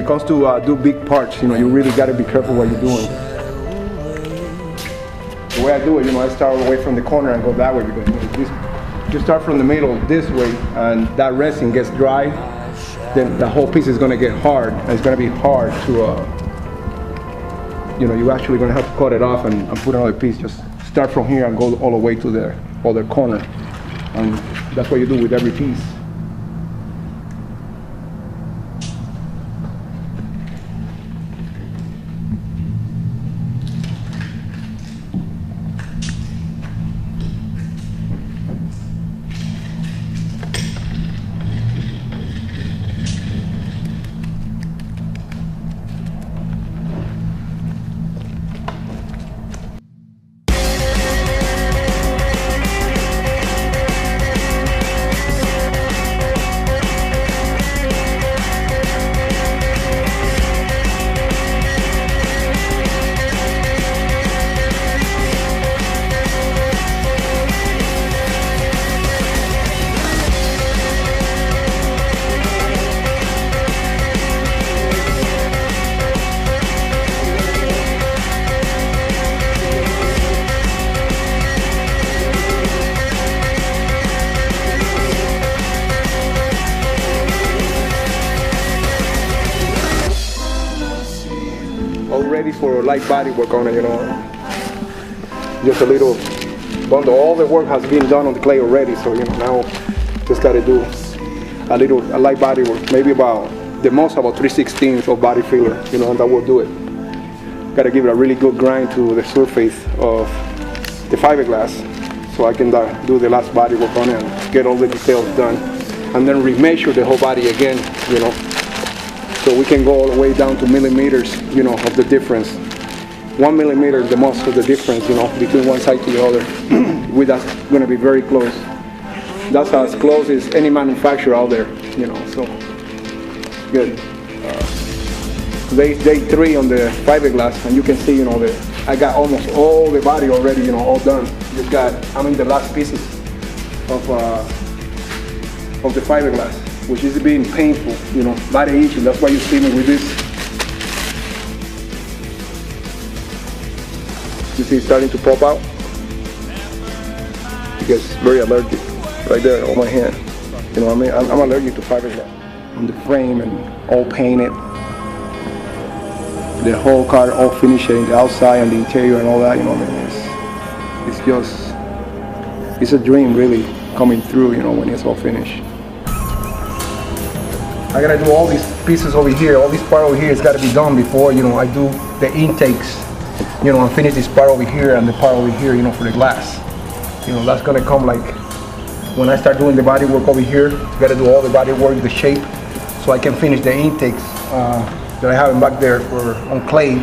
comes to do big parts, you really got to be careful what you're doing. The way I do it, I start away from the corner and go that way, because you start from the middle this way, and that resin gets dry, then the whole piece is going to get hard, and it's going to be hard to, you're actually going to have to cut it off and put another piece. Just start from here and go all the way to the other corner, and that's what you do with every piece. All ready for light body work on it, just a little bundle. All the work has been done on the clay already, so now just got to do a light body work, maybe about the most about 3/16 of body filler, and that will do it. Got to give it a really good grind to the surface of the fiberglass, so I can do the last body work on it and get all the details done, and then remeasure the whole body again, so we can go all the way down to millimeters, of the difference. 1 millimeter is the most of the difference, between one side to the other. That's going to be very close. That's as close as any manufacturer out there, so good. Today's day 3 on the fiberglass, and you can see, I got almost all the body already, all done. I'm in the last pieces of the fiberglass, which is being painful, body itching. That's why you see me with this. You see it's starting to pop out? It gets very allergic right there on my hand. I'm allergic to fiberglass. On the frame and all painted. The whole car all finished, the outside and the interior and all that, it's a dream really coming through, when it's all finished. I gotta do all these pieces over here, all this part over here has gotta be done before, I do the intakes, and finish this part over here and the part over here, for the glass. That's gonna come like, when I start doing the body work over here, gotta do all the body work, the shape, so I can finish the intakes that I have back there on clay.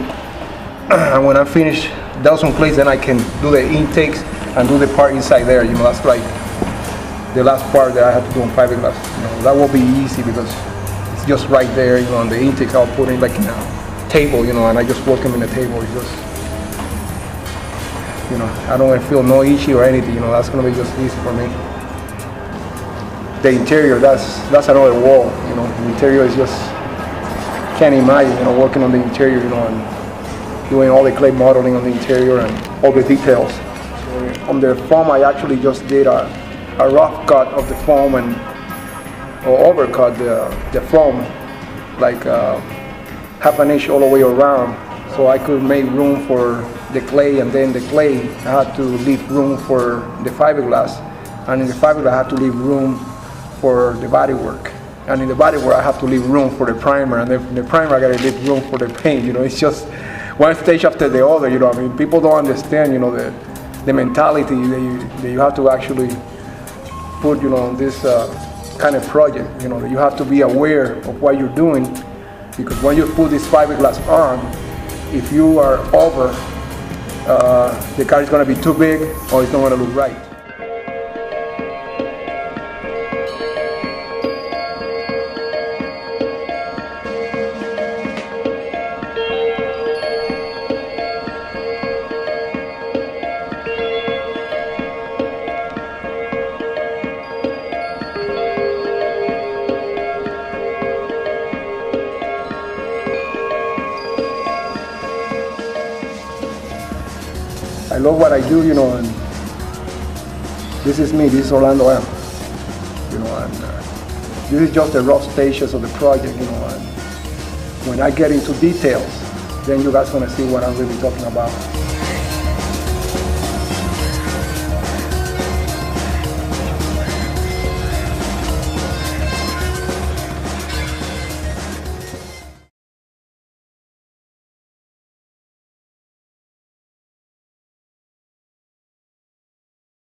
And when I finish those on clay, then I can do the intakes and do the part inside there, that's like the last part that I have to do on fiberglass. That will be easy because it's just right there, on the intakes I'll put in like in a table, and I just work them in the table. It's just, I don't feel no itchy or anything, that's gonna be just easy for me. The interior, that's another wall, the interior is just, can't imagine, working on the interior, and doing all the clay modeling on the interior and all the details. So on the foam, I actually just did a rough cut of the foam or overcut the foam, like half an inch all the way around, so I could make room for the clay, and then the clay I had to leave room for the fiberglass, and in the fiberglass I had to leave room for the bodywork, and in the bodywork I have to leave room for the primer, and then the primer I gotta leave room for the paint. It's just one stage after the other. People don't understand, the mentality that you have to actually put, on this kind of project. You have to be aware of what you're doing, because when you put this fiberglass on, if you are over, the car is going to be too big or it's not going to look right. I love what I do, you know, and this is me, this is Orlando M. You know, and this is just the rough stages of the project, you know, and when I get into details, then you guys gonna see what I'm really talking about.